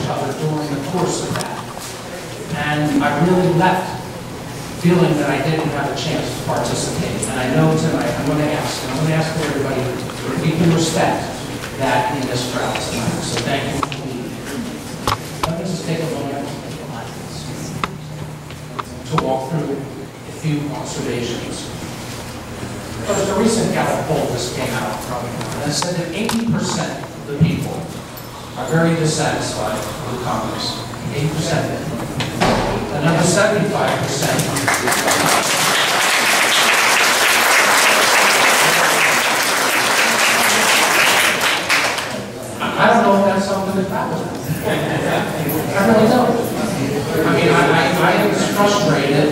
each other during the course of that. And I really left feeling that I didn't have a chance to participate. And I know tonight I'm going to ask everybody if you can respect that in this crowd tonight. So thank you for being here. Let me just take a moment to walk through a few observations. First, a recent Gallup poll just came out and it said that 80% of the people are very dissatisfied with Congress. 80%. Another 75%. I don't know if that's something that's valuable. I really don't. I mean, I am as frustrated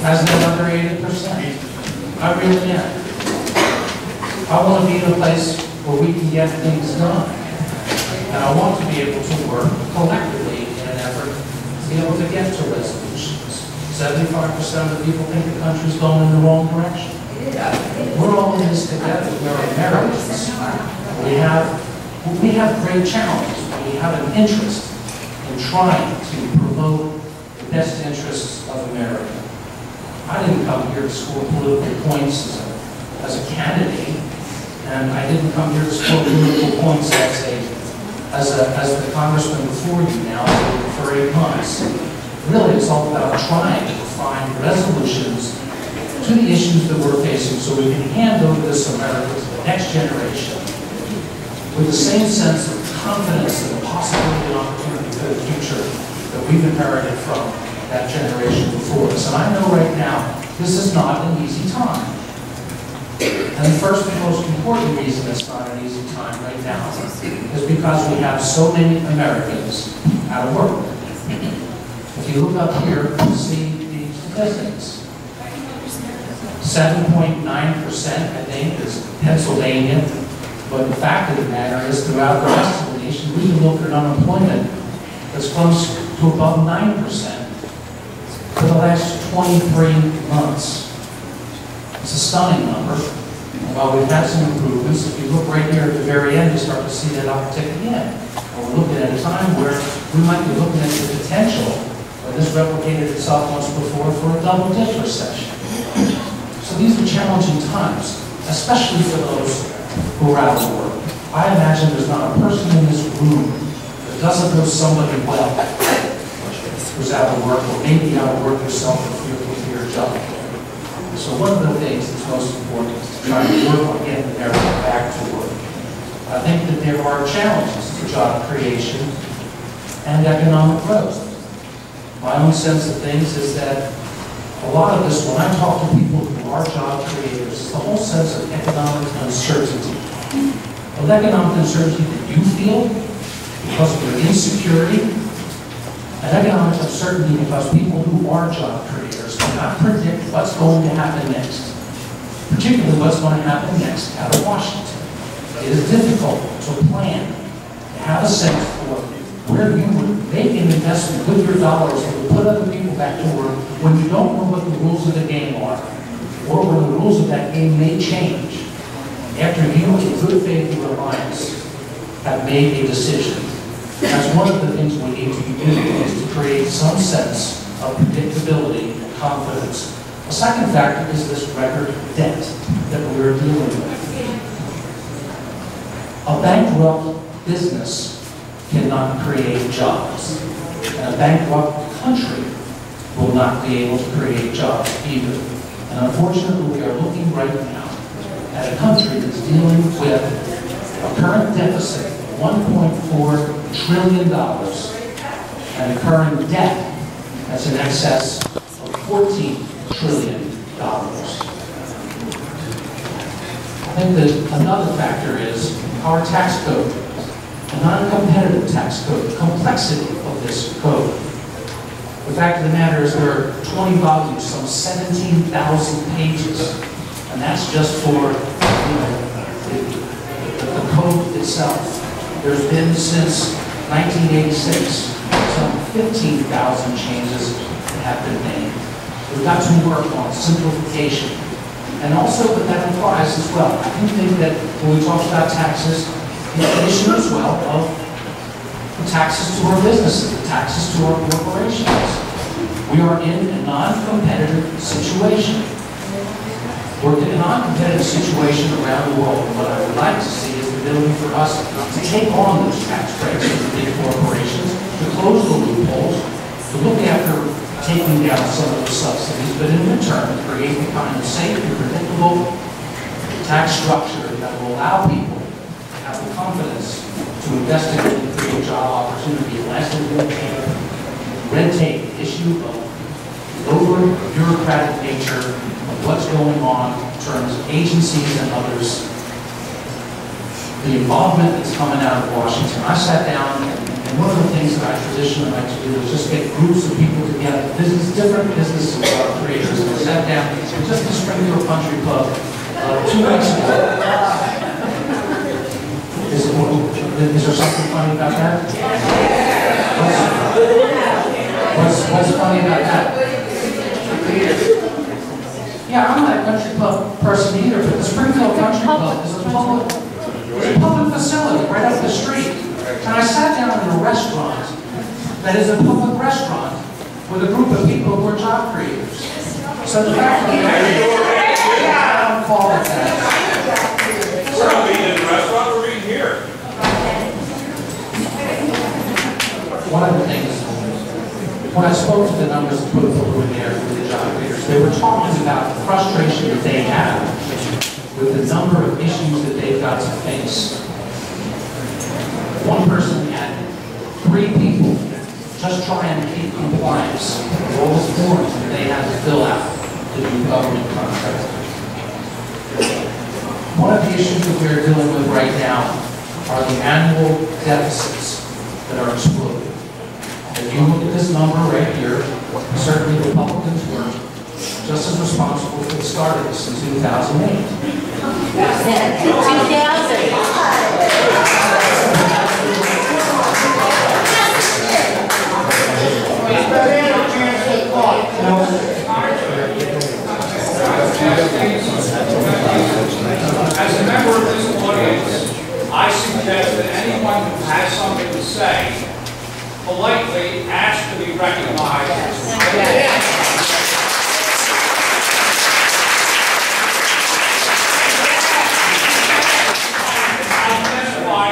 as the other 80%. I really am. I want to be in a place where we can get things done. And I want to be able to work collectively in an effort to be able to get to resolutions. 75% of the people think the country's going in the wrong direction. We're all in this together. We're Americans. We have great challenges. We have an interest in trying to promote the best interests of America. I didn't come here to score political points as a candidate, and I didn't come here to score political points as the congressman before you now for 8 months. Really, it's all about trying to find resolutions to the issues that we're facing so we can hand over this America to the next generation with the same sense of confidence and possibility and opportunity for the future that we've inherited from that generation before us. And I know right now, this is not an easy time. And the first and most important reason it's not an easy time right now is because we have so many Americans out of work. If you look up here, you see the statistics. 7.9%, I think, is Pennsylvania. But the fact of the matter is, throughout the rest of the nation, we can look at unemployment that's close to above 9% for the last 23 months. It's a stunning number. And while we've had some improvements, if you look right here at the very end, you start to see that uptick again. And we're looking at a time where we might be looking at the potential, where this replicated itself once before, for a double-dip recession. So these are challenging times, especially for those who are out of work. I imagine there's not a person in this room that doesn't know somebody well who's out of work, or maybe out of work yourself if you're looking for your job. So one of the things that's most important is to try to work on getting America back to work. I think that there are challenges to job creation and economic growth. My own sense of things is that a lot of this, when I talk to people who are job creators, is the whole sense of economic uncertainty. Well, economic uncertainty that you feel because of your insecurity, and economic uncertainty because people who are job creators cannot predict what's going to happen next, particularly what's going to happen next out of Washington. It is difficult to plan, to have a sense for where you would make an investment with your dollars and put other people back to work when you don't know what the rules of the game are, or when the rules of that game may change after you, in good faith and reliance, have made a decision. That's one of the things we need to be doing, is to create some sense of predictability and confidence. The second factor is this record debt that we're dealing with. A bankrupt business cannot create jobs. And a bankrupt country will not be able to create jobs either. And unfortunately, we are looking right now at a country that's dealing with a current deficit of $1.4 trillion and a current debt that's in excess of $14 trillion. I think that another factor is our tax code. A non-competitive tax code, the complexity of this code. The fact of the matter is there are 20 volumes, some 17,000 pages, and that's just for the code itself. There's been since 1986 some 15,000 changes that have been made. We've got to work on simplification, and also that applies as well. I do think that when we talk about taxes, the issue as well of the taxes to our businesses, the taxes to our corporations. We are in a non-competitive situation. We're in a non-competitive situation around the world. And what I would like to see is the ability for us to take on those tax breaks for the big corporations, to close the loopholes, to look after taking down some of the subsidies, but in return, create the kind of safe and predictable tax structure that will allow people to have the confidence to investigate and create job opportunity, lasting red tape, the issue of over-bureaucratic nature of what's going on in terms of agencies and others, the involvement that's coming out of Washington. I sat down, and one of the things that I traditionally like to do is just get groups of people together, different business creators, and I sat down just to Springfield Country Club 2 weeks ago. Is there something funny about that? What's funny about that? Yeah, I'm not a country club person either, but the Springfield Country Club is a public facility right up the street. And I sat down in a restaurant that is a public restaurant with a group of people who are job creators. So the fact that I don't call it that. We're not eating in the restaurant, we're eating here. One of the things, when I spoke to the numbers of people who were there for the job creators, they were talking about the frustration that they have with the number of issues that they've got to face. One person had 3 people just trying to keep compliance with all the forms that they had to fill out to do government contracts. One of the issues that we're dealing with right now are the annual deficits that are exploding. If you look at this number right here, certainly Republicans were just as responsible for the start of this in 2008. 2000. As a member of this audience, I suggest that anyone who has something to say politely ask to be recognized.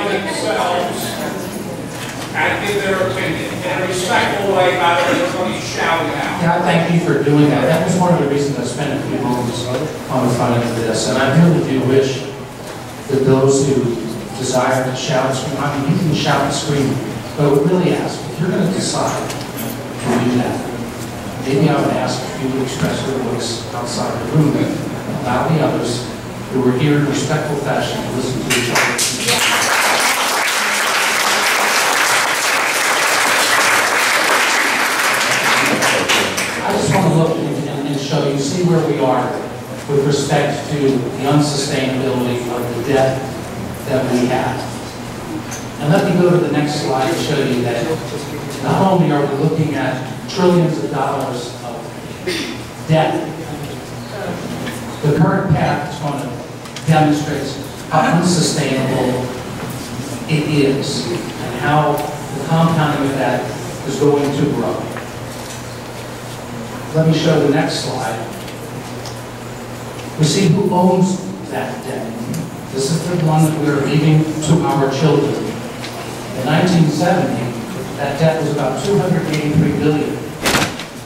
Themselves and give their opinion in a respectful way rather than everybody shouting out. Yeah, thank you for doing that. That was one of the reasons I spent a few moments on the front end of this. And I really do wish that those who desire to shout and scream, I mean, you can shout and scream, but I would really ask, if you're going to decide to do that, maybe I would ask if you would express your voice outside the room, allow the others who were here in a respectful fashion to listen to each other. I just want to look and show you, see where we are with respect to the unsustainability of the debt that we have. And let me go to the next slide to show you that not only are we looking at trillions of dollars of debt, the current path is going to demonstrate how unsustainable it is and how the compounding of that is going to grow. Let me show the next slide. We see who owns that debt. This is the one that we are leaving to our children. In 1970, that debt was about $283 billion.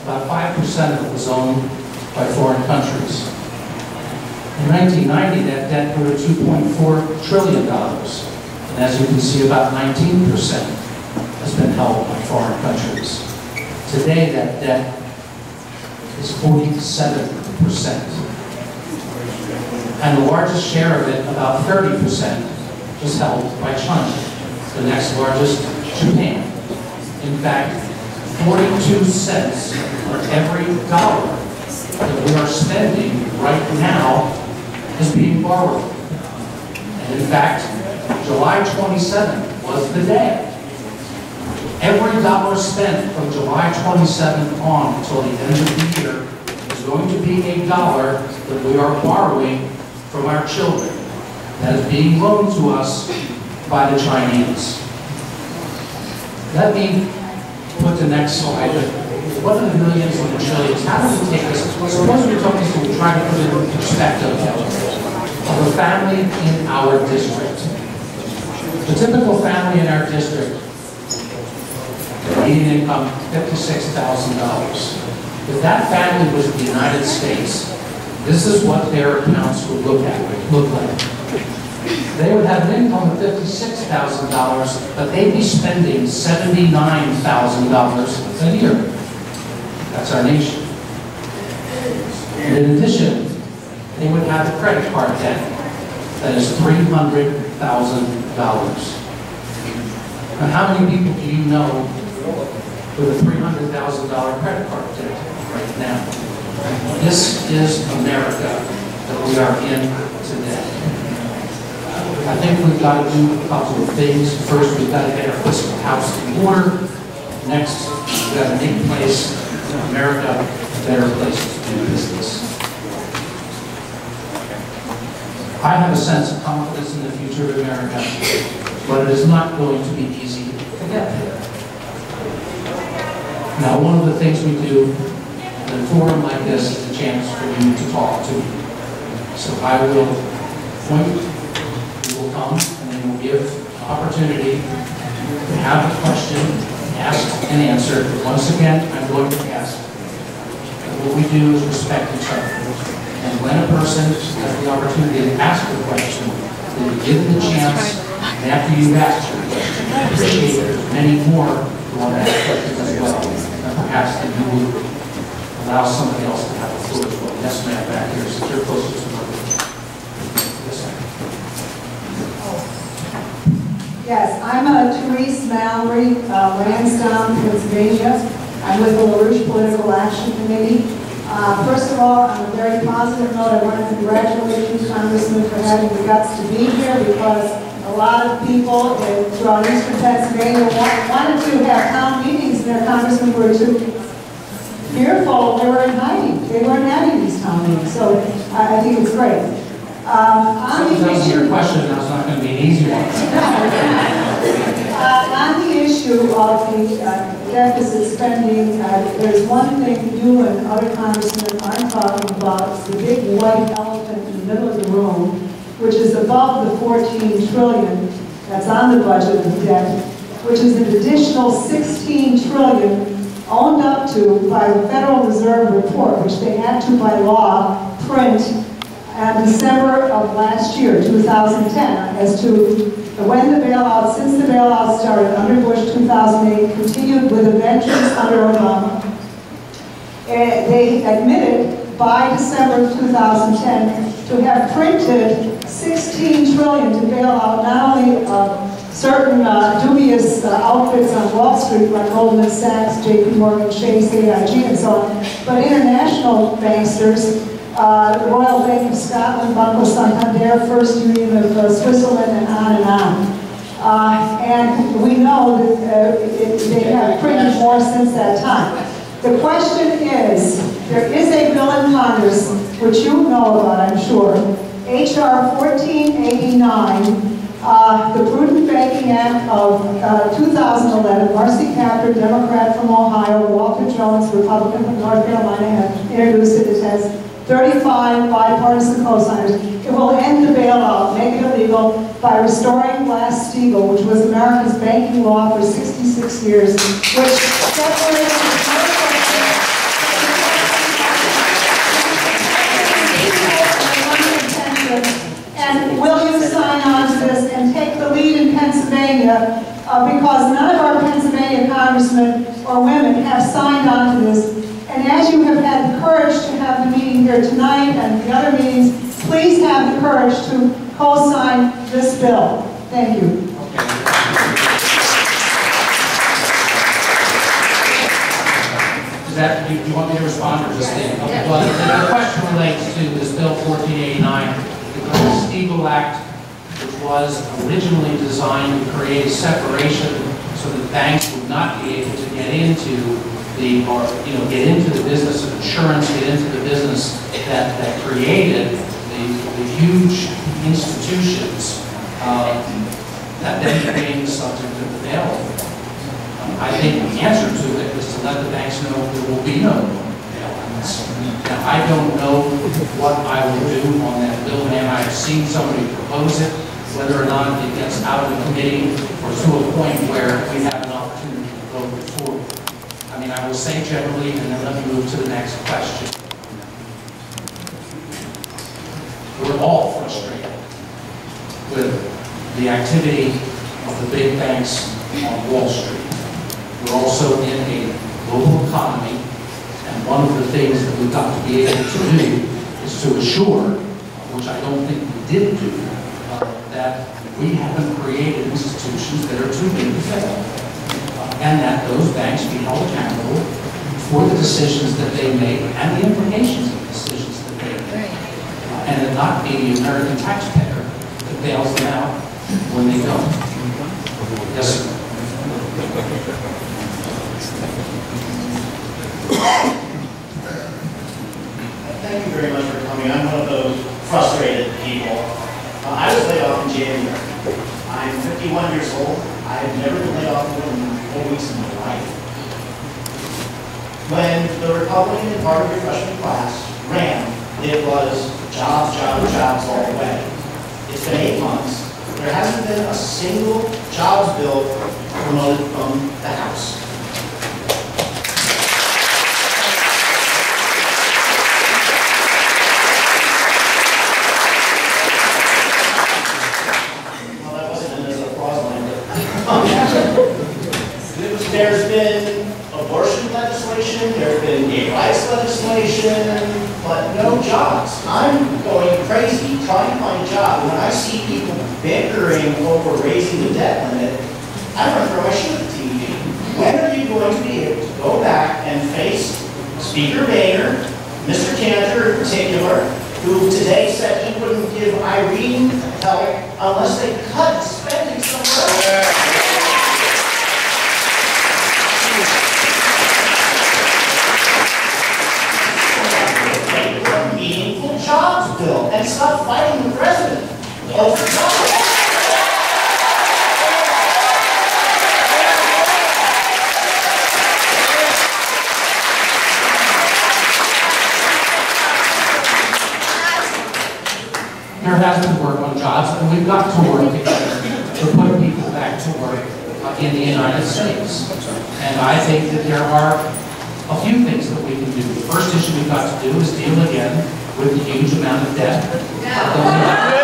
About 5% of it was owned by foreign countries. In 1990, that debt grew to $2.4 trillion. And as you can see, about 19% has been held by foreign countries. Today, that debt is 47%. And the largest share of it, about 30%, is held by China. The next largest, Japan. In fact, 42 cents for every dollar that we are spending right now is being borrowed. And in fact, July 27th was the day. Every dollar spent from July 27th on until the end of the year is going to be a dollar that we are borrowing from our children that is being loaned to us by the Chinese. Let me put the next slide. What are the millions and the trillions? How does it take us? Suppose we're talking to try to put it in perspective of a family in our district. The typical family in our district, median income $56,000. If that family was in the United States, this is what their accounts would look like. They would have an income of $56,000, but they'd be spending $79,000 a year. That's our nation. And in addition, they would have a credit card debt that is $300,000. Now, how many people do you know with a $300,000 credit card debt right now? This is America that we are in today. I think we've got to do a couple of things. First, we've got to get our fiscal house in order. Next, we've got to make America a better place to do business. I have a sense of confidence in the future of America, but it is not going to be easy to get there. Now, one of the things we do in a forum like this is a chance for you to talk to me. So I will point, we will come, and then we'll give an opportunity to have a question asked and answered. Once again, I'm going to ask. What we do is respect each other. And when a person has the opportunity to ask a question, then you give them the chance, and after you've asked your question, I appreciate there's many more who want to ask questions as well. And perhaps that you will allow somebody else to have the floor as well. Yes, ma'am, back here, since you're closest to the Yes, ma'am. Yes, I'm Therese Mallory, Lansdowne, Pennsylvania. I'm with the LaRouche Political Action Committee. First of all, on a very positive note, I want to congratulate you, Congressman, for having the guts to be here, because a lot of people throughout eastern Pennsylvania wanted to have town meetings, and their congressmen were too fearful. They were in hiding. They weren't having these town meetings, so I think it's great. So your question now is not going to be an easy one. On the issue of the deficit spending, there's one thing you and other congressmen aren't talking about. It's the big white elephant in the middle of the room, which is above the $14 trillion that's on the budget of debt, which is an additional $16 trillion owned up to by the Federal Reserve report, which they had to, by law, print December of last year, 2010, as to when the bailout, since the bailout started under Bush 2008, continued with a vengeance under Obama. They admitted by December of 2010 to have printed $16 trillion to bail out not only certain dubious outfits on Wall Street like Goldman Sachs, JP Morgan Chase, AIG, and so on, but international banksters, the Royal Bank of Scotland, Banco Santander, First Union of Switzerland, and on and on. And we know that they have printed more since that time. The question is, there is a bill in Congress, which you know about, I'm sure, H.R. 1489, the Prudent Banking Act of 2011, Marcy Kaptur, Democrat from Ohio, Walter Jones, Republican from North Carolina, have introduced it. It has 35 bipartisan co-signers. It will end the bailout, make it illegal, by restoring Glass-Steagall, which was America's banking law for 66 years, which separated and will you sign on to this and take the lead in Pennsylvania, because none of our Pennsylvania congressmen or women have signed on to this. And as you have had the courage to have the meeting here tonight and the other meetings, please have the courage to co-sign this bill. Thank you. Is that, do you want me to respond or just think? Okay. Well, the question relates to this bill 1489, the Glass-Steagall Act, which was originally designed to create a separation so that banks would not be able to get into get into the business of insurance, get into the business that created the huge institutions that then became the subject of the bailout. to let the banks know there will be no bailouts. Now, I don't know what I will do on that bill, and I have seen somebody propose it, whether or not it gets out of the committee or to a point where we have an opportunity to vote forward. I mean, I will say generally, and then let me move to the next question. We're all frustrated with the activity of the big banks on Wall Street. We're also in a global economy, and one of the things that we've got to be able to do is to assure, which I don't think we did do, that we haven't created institutions that are too big to fail, and that those banks be held accountable for the decisions that they make and the implications of the decisions that they make, and it not be the American taxpayer that bails them out when they don't. Yes, sir. Thank you very much for coming. I'm one of those frustrated people. I was laid off in January. I'm 51 years old. I have never been laid off more than 4 weeks in my life. When the Republican part of your freshman class ran, it was jobs, jobs, jobs all the way. It's been 8 months. There hasn't been a single jobs bill promoted from the House. Well, that wasn't an applause line, but there's been abortion legislation, there's been gay rights legislation, but no jobs. I'm going crazy trying to find a job. When I see people bickering over raising the debt limit, I want to throw my shoe at the TV. When are you going to be able to go back and face Speaker Boehner, Mr. Cantor in particular, who today said he wouldn't give Irene help unless they cut spending somewhere else? Meaningful jobs bill and stop fighting the president over jobs. There has been work on jobs, and we've got to work together to put people back to work in the United States. And I think that there are a few things that we can do. The first issue we've got to do is deal again with the huge amount of debt that we have.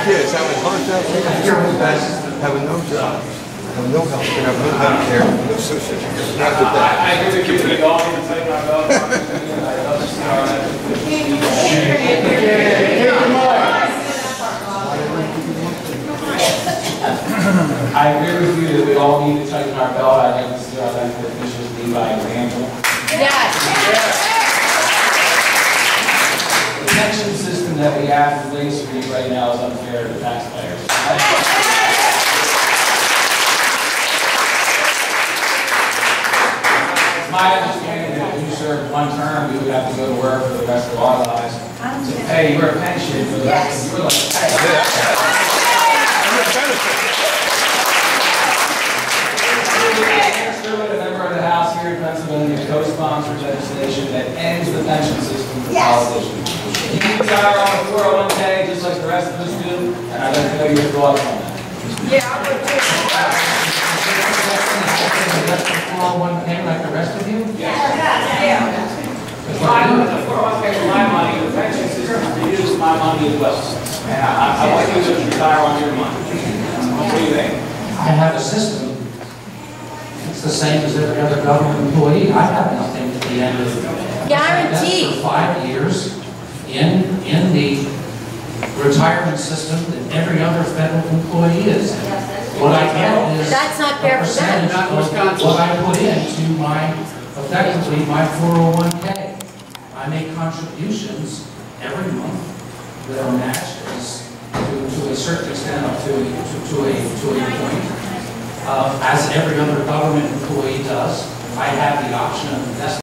Kids having contracts, having no job, having no health care, having no health care, no social security. I agree with you. We all need to take our belt. I agree with you that we all need to tighten our belt. I think this is our elected officials lead by example. Yes. The pension system that we have in place for you right now is unfair to taxpayers. It's my understanding that if you serve one term, you would have to go to work for the rest of our lives to pay your pension for the rest of your life. A member of the House here in Pennsylvania co-sponsored legislation that ends the pension system for politicians. You can retire on a 401k just like the rest of us do, and I'd like to know your thoughts on that. Yeah, I would too. 401k like the rest of you? Yeah. The 401k is my money, the pension system is to use my money as well. And I want you to retire on your money. What do you think? I have a system. It's the same as every other government employee. I have nothing at the end of it. Guaranteed. For 5 years in the retirement system that every other federal employee is. What I get is That's not fair a for them. percentage of what I put into my, effectively, my 401k. I make contributions every month that are matched to a certain extent up to a point. As every other government employee does, I have the option of investing